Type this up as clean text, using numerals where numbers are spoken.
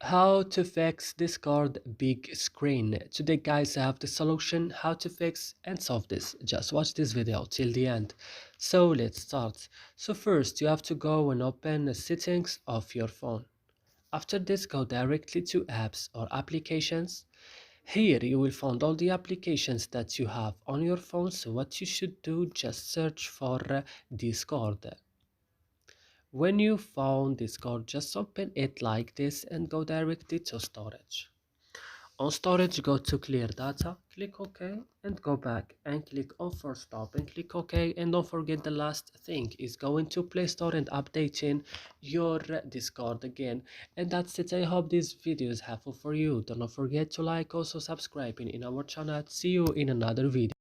How to fix Discord big screen. Today guys I have the solution how to fix and solve this. Just watch this video till the end. So let's start. So first you have to go and open the settings of your phone. After this go directly to apps or applications. Here you will find all the applications that you have on your phone. So what you should do, just search for Discord. When you found Discord, just open it like this and go directly to storage. On storage, go to clear data, click OK and go back and click on force stop and click OK, and don't forget the last thing is going to Play Store and updating your Discord again. And that's it. I hope this video is helpful for you. Don't forget to like, also subscribing in our channel. See you in another video.